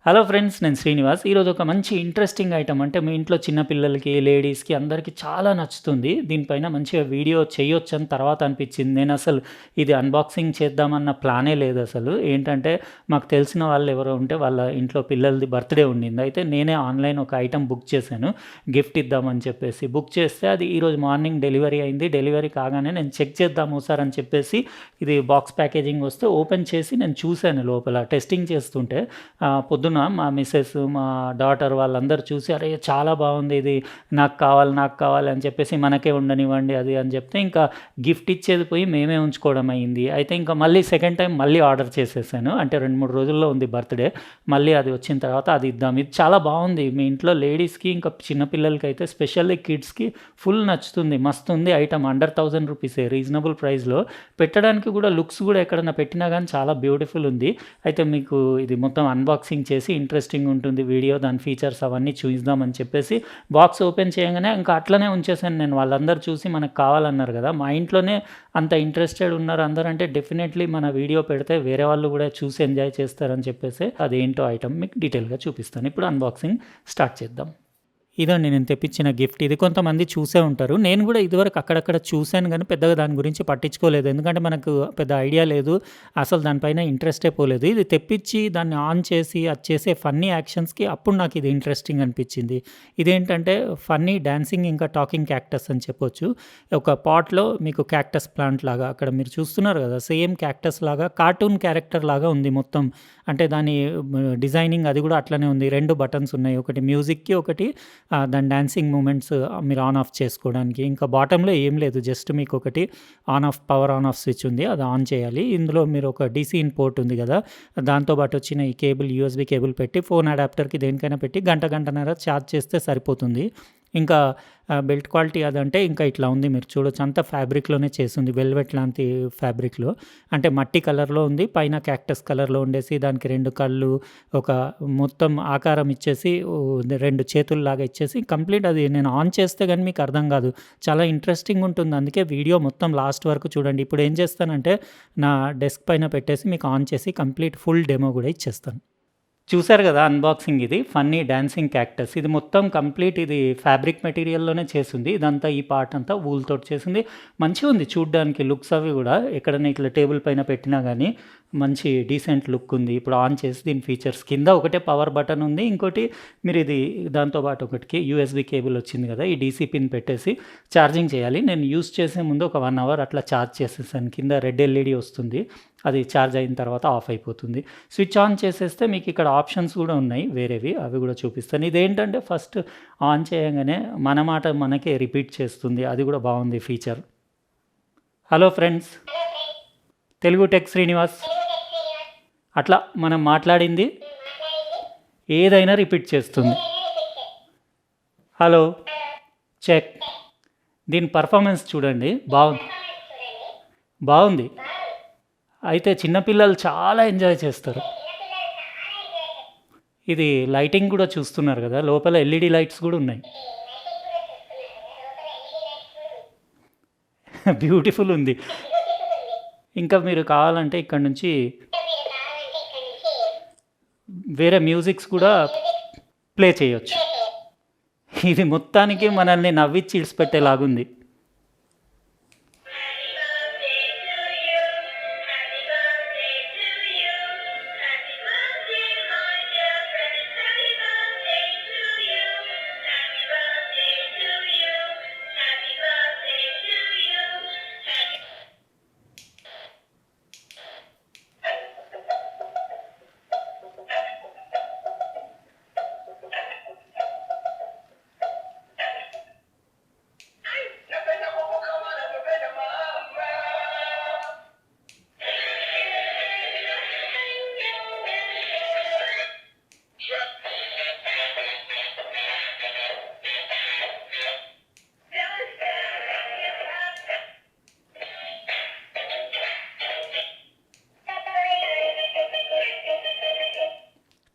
Hello friends, నేను శ్రీనివాస్. ఈరోజు ఒక మంచి ఇంట్రెస్టింగ్ ఐటమ్, అంటే మీ ఇంట్లో చిన్న పిల్లలకి, లేడీస్‌కి అందరికీ చాలా నచ్చుతుంది. దీనిపైన మంచిగా వీడియో చేయొచ్చని తర్వాత అనిపించింది. నేనసలు ఇది అన్బాక్సింగ్ చేద్దామన్న ప్లానే లేదసలు. ఏంటంటే మాకు తెలిసిన వాళ్ళు ఎవరో ఉంటే వాళ్ళ ఇంట్లో పిల్లలది బర్త్‌డే ఉండింది. అయితే నేనే ఆన్‌లైన్ ఒక ఐటెమ్ బుక్ చేశాను. గిఫ్ట్ ఇద్దామని చెప్పేసి. బుక్ చేస్తే అది ఈరోజు మార్నింగ్ డెలివరీ అయింది. డెలివరీ కాగానే నేను చెక్ చేద్దాం ఒకసారి అని చెప్పేసి ఇది బాక్స్ ప్యాకేజింగ్ వస్తే ఓపెన్ చేసి నేను చూశాను లోపల టెస్టింగ్ చేస్తుంటే పొద్దున మా మిసెస్, మా డాటర్ వాళ్ళందరూ చూసి, "అరే! చాలా బాగుంది ఇది. నాకు కావాలి" అని చెప్పేసి, "మనకే ఉండనివ్వండి" అది అని చెప్తే, ఇంకా గిఫ్ట్ ఇచ్చేది పోయి మేమే ఉంచుకోవడం అయింది. అయితే ఇంకా మళ్ళీ సెకండ్ టైం మళ్ళీ ఆర్డర్ చేసేసాను. అంటే 2, 3 రోజుల్లో ఉంది బర్త్‌డే. మళ్ళీ అది వచ్చిన తర్వాత అది ఇద్దాం. ఇది చాలా బాగుంది. మీ ఇంట్లో లేడీస్‌కి, ఇంకా చిన్న పిల్లలకైతే స్పెషల్లీ కిడ్స్‌కి ఫుల్ నచ్చుతుంది. మస్తుంది ఐటమ్. అండర్ 1000 రూపీసే, రీజనబుల్ ప్రైస్‌లో. పెట్టడానికి కూడా లుక్స్ కూడా ఎక్కడన్నా పెట్టినా గానీ చాలా బ్యూటిఫుల్ ఉంది. అయితే మీకు ఇది మొత్తం అన్బాక్సింగ్ చేసి ఇంట్రెస్టింగ్ ఉంటుంది వీడియో, దాని ఫీచర్స్ అవన్నీ చూయిద్దామని చెప్పేసి బాక్స్ ఓపెన్ చేయంగానే ఇంకా అట్లనే ఉంచేసాను నేను. వాళ్ళందరూ చూసి మనకు కావాలన్నారు కదా, మా ఇంట్లోనే అంత ఇంట్రెస్టెడ్ ఉన్నారు అందరూ అంటే డెఫినెట్లీ మన వీడియో పెడితే వేరే వాళ్ళు కూడా చూసి ఎంజాయ్ చేస్తారని చెప్పేసి అదేంటో ఐటమ్ మీకు డీటెయిల్గా చూపిస్తాను. ఇప్పుడు అన్బాక్సింగ్ స్టార్ట్ చేద్దాం. ఇదండి నేను తెప్పించిన గిఫ్ట్. ఇది కొంతమంది చూసే ఉంటారు. నేను కూడా ఇదివరకు అక్కడక్కడ చూసాను గానీ, పెద్దగా దాని గురించి పట్టించుకోలేదు. ఎందుకంటే మనకు పెద్ద ఐడియా లేదు. అసలు దానిపైన ఇంట్రెస్టే పోలేదు. ఇది తెప్పించి దాన్ని ఆన్ చేసి, అది చేసే ఫన్నీ యాక్షన్స్‌కి అప్పుడు నాకు ఇది ఇంట్రెస్టింగ్ అనిపించింది. ఇదేంటంటే ఫన్నీ డాన్సింగ్ ఇంకా టాకింగ్ క్యాక్టస్ అని చెప్పొచ్చు. ఒక పాట్‌లో మీకు క్యాక్టస్ ప్లాంట్ లాగా అక్కడ మీరు చూస్తున్నారు కదా! సేమ్ క్యాక్టస్ లాగా కార్టూన్ క్యారెక్టర్ లాగా ఉంది మొత్తం. అంటే దాని డిజైనింగ్ అది కూడా అట్లనే ఉంది. 2 బటన్స్ ఉన్నాయి. ఒకటి మ్యూజిక్‌కి, ఒకటి దాని డాన్సింగ్ మూమెంట్స్ మీరు ఆన్ ఆఫ్ చేసుకోవడానికి. ఇంకా బాటమ్‌లో ఏం లేదు. జస్ట్ మీకొకటి పవర్ ఆన్ ఆఫ్ స్విచ్ ఉంది. అది ఆన్ చేయాలి. ఇందులో మీరు ఒక డీసీ ఇన్ పోర్ట్ ఉంది గదా, దాంతో పాటు వచ్చిన ఈ కేబుల్, యూఎస్‌బీ కేబుల్ పెట్టి ఫోన్ అడాప్టర్‌కి దేనికైనా పెట్టి గంటన్నర ఛార్జ్ చేస్తే సరిపోతుంది. ఇంకా బెల్ట్ క్వాలిటీ అదంటే ఇంకా ఇట్లా ఉంది. మీరు చూడొచ్చు, అంతా ఫ్యాబ్రిక్‌లోనే చేసుంది. వెల్వెట్ లాంటి ఫ్యాబ్రిక్‌లో. అంటే మట్టి కలర్‌లో ఉంది. పైన క్యాక్టస్ కలర్‌లో ఉండేసి దానికి 2 కళ్ళు, ఒక మొత్తం ఆకారం ఇచ్చేసి 2 చేతుల్లాగా ఇచ్చేసి కంప్లీట్ అది నేను ఆన్ చేస్తే గానీ మీకు అర్థం గాదు. చాలా ఇంట్రెస్టింగ్ ఉంటుంది. అందుకే వీడియో మొత్తం లాస్ట్ వరకు చూడండి. ఇప్పుడు ఏం చేస్తానంటే నా డెస్క్ పైన పెట్టేసి మీకు ఆన్ చేసి కంప్లీట్ ఫుల్ డెమో గూడా ఇచ్చేస్తాను. చూసారు కదా అన్బాక్సింగ్. ఇది ఫన్నీ డాన్సింగ్ క్యాక్టస్. ఇది మొత్తం కంప్లీట్ ఇది ఫ్యాబ్రిక్ మెటీరియల్‌లోనే చేసుంది. ఇదంతా ఈ పార్ట్ అంతా వూల్ తోటి చేసింది. మంచిగుంది చూడ్డానికి లుక్స్ అవి గూడా. ఎక్కడైనా ఇట్లా టేబుల్ పైన పెట్టినా గానీ మంచి డీసెంట్ లుక్ ఉంది. ఇప్పుడు ఆన్ చేసి దీని ఫీచర్స్ కింద ఒకటే పవర్ బటన్ ఉంది. ఇంకోటి మీరు ఇది దాంతో పాటు ఒకటికి యూఎస్‌బీ కేబుల్ వచ్చింది కదా, ఈ డీసీ పిన్ పెట్టేసి ఛార్జింగ్ చేయాలి. నేను యూజ్ చేసే ముందు ఒక 1 అవర్ అట్లా ఛార్జ్ చేసేసాను. కింద రెడ్ ఎల్ఈడీ వస్తుంది. అది ఛార్జ్ అయిన తర్వాత ఆఫ్ అయిపోతుంది. స్విచ్ ఆన్ చేసేస్తే మీకు ఇక్కడ ఆప్షన్స్ కూడా ఉన్నాయి వేరేవి, అవి కూడా చూపిస్తాను. ఇదేంటంటే ఫస్ట్ ఆన్ చేయంగానే మన మాట మనకే రిపీట్ చేస్తుంది. అది కూడా బాగుంది feature. Hello friends, Telugu tech Srinivas. అట్లా మనం మాట్లాడింది ఏదైనా రిపీట్ చేస్తుంది. Hello, check. దీని పర్ఫార్మెన్స్ చూడండి, బాగుంది. అయితే చిన్నపిల్లలు చాలా ఎంజాయ్ చేస్తారు. ఇది లైటింగ్ కూడా చూస్తున్నారు కదా, లోపల ఎల్ఈడి లైట్స్ కూడా ఉన్నాయి. బ్యూటిఫుల్ ఉంది. ఇంకా మీరు కావాలంటే ఇక్కడ నుంచి వేరే మ్యూజిక్స్ కూడా ప్లే చేయొచ్చు. ఇది మొత్తానికి మనల్ని నవ్విచ్చి ఇడిసిపెట్టేలాగుంది.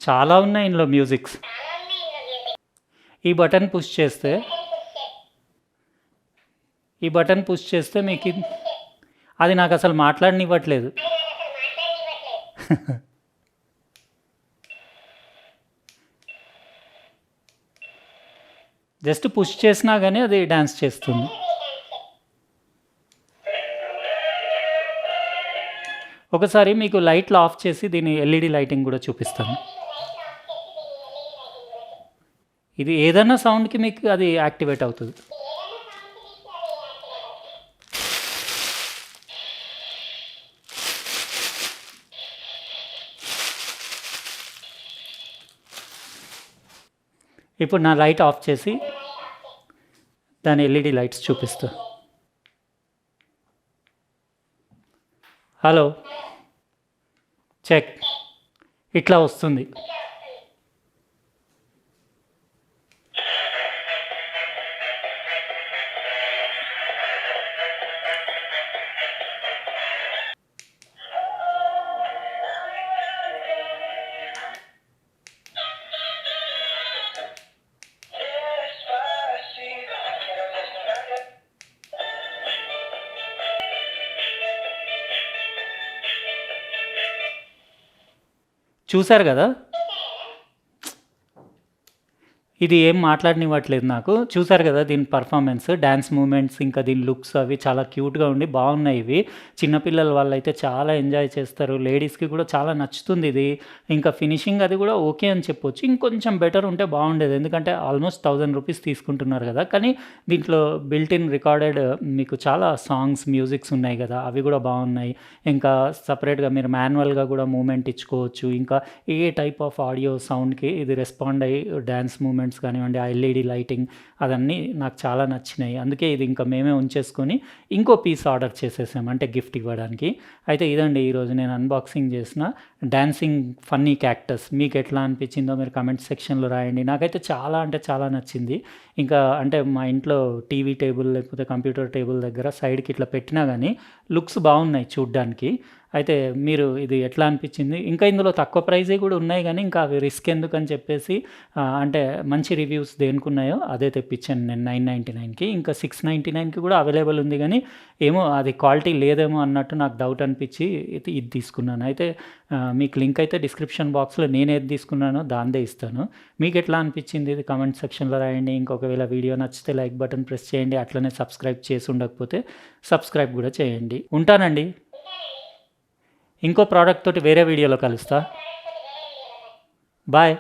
చాలా ఉన్నాయి ఇందులో మ్యూజిక్స్. ఈ బటన్ పుష్ చేస్తే మీకు అది నాకు అసలు మాట్లాడనివ్వట్లేదు. జస్ట్ పుష్ చేసినా గానీ అది డాన్స్ చేస్తుంది. ఒకసారి మీకు లైట్లు ఆఫ్ చేసి దీని ఎల్ఈడి లైటింగ్ గూడా చూపిస్తాను. ఇది ఏదన్నా సౌండ్‌కి మీకు అది యాక్టివేట్ అవుతది. ఇప్పుడు నా లైట్ ఆఫ్ చేసి దాని ఎల్ఈడి లైట్స్ చూపిస్తా. హలో. చెక్. ఇట్లా వస్తుంది. చూసారు గదా! ఇది ఏం మాట్లాడనివ్వట్లేదు నాకు. చూసారు గదా! దీని పర్ఫార్మెన్స్, డాన్స్ మూవ్‌మెంట్స్ ఇంకా దీని లుక్స్ అవి చాలా క్యూట్‌గా ఉండి బాగున్నాయి ఇవి. చిన్న పిల్లల వాళ్ళైతే చాలా ఎంజాయ్ చేస్తారు. లేడీస్‌కి కూడా చాలా నచ్చుతుంది ఇది. ఇంకా ఫినిషింగ్ అది కూడా ఓకే అని చెప్పొచ్చు. ఇంకొంచెం బెటర్ ఉంటే బాగుండేది. ఎందుకంటే ఆల్మోస్ట్ ₹1000 తీసుకుంటున్నారు గదా! కానీ దీంట్లో బిల్ట్ ఇన్ రికార్డెడ్ మీకు చాలా సాంగ్స్, మ్యూజిక్స్ ఉన్నాయి గదా! అవి కూడా బాగున్నాయి. ఇంకా సెపరేట్‌గా మీరు మాన్యువల్‌గా కూడా మూవ్‌మెంట్ ఇచ్చుకోవచ్చు. ఇంకా ఏ టైప్ ఆఫ్ ఆడియో సౌండ్‌కి ఇది రెస్పాండ్ అయ్యి డాన్స్ మూవ్‌మెంట్స్ కానివ్వండి, ఆ ఎల్ఈడి లైటింగ్ అదన్నీ నాకు చాలా నచ్చినాయి. అందుకే ఇది ఇంకా మేమే ఉంచేసుకొని ఇంకో పీస్ ఆర్డర్ చేసేసాం. అంటే గిఫ్ట్ ఇవ్వడానికి. అయితే ఇదండి ఈరోజు నేను అన్బాక్సింగ్ చేసిన డాన్సింగ్ ఫన్నీ క్యాక్టస్. మీకు ఎట్లా అనిపించిందో మీరు కామెంట్ సెక్షన్‌లో రాయండి. నాకైతే చాలా అంటే చాలా నచ్చింది. ఇంకా అంటే మా ఇంట్లో టీవీ టేబుల్ లేకపోతే కంప్యూటర్ టేబుల్ దగ్గర సైడ్‌కి ఇట్లా పెట్టినా గానీ లుక్స్ బాగున్నాయి చూడ్డానికి. అయితే మీరు ఇది ఎట్లా అనిపించింది? ఇంకా ఇందులో తక్కువ ప్రైజ్‌వి కూడా ఉన్నాయి గానీ, ఇంకా అవి రిస్క్ ఎందుకని చెప్పేసి అంటే మంచి రివ్యూస్ దేనికున్నాయో అదే తెప్పించాను నేను 999కి. ఇంకా 699కి కూడా అవైలబుల్ ఉంది గానీ, ఏమో అది క్వాలిటీ లేదేమో అన్నట్టు నాకు డౌట్ అనిపించి ఇది తీసుకున్నాను. అయితే మీకు లింక్ అయితే డిస్క్రిప్షన్ బాక్స్‌లో నేనేది తీసుకున్నానో దానిదే ఇస్తాను. మీకెట్లా అనిపించింది ఇది కామెంట్ సెక్షన్‌లో రాయండి. ఇంకొకవేళ వీడియో నచ్చితే లైక్ బటన్ ప్రెస్ చేయండి. అట్లనే సబ్స్క్రైబ్ చేసి ఉండకపోతే సబ్స్క్రైబ్ కూడా చేయండి. ఉంటానండి. ఇంకో ప్రోడక్ట్ తోటి వేరే వీడియోలో కలుస్తా. బాయ్.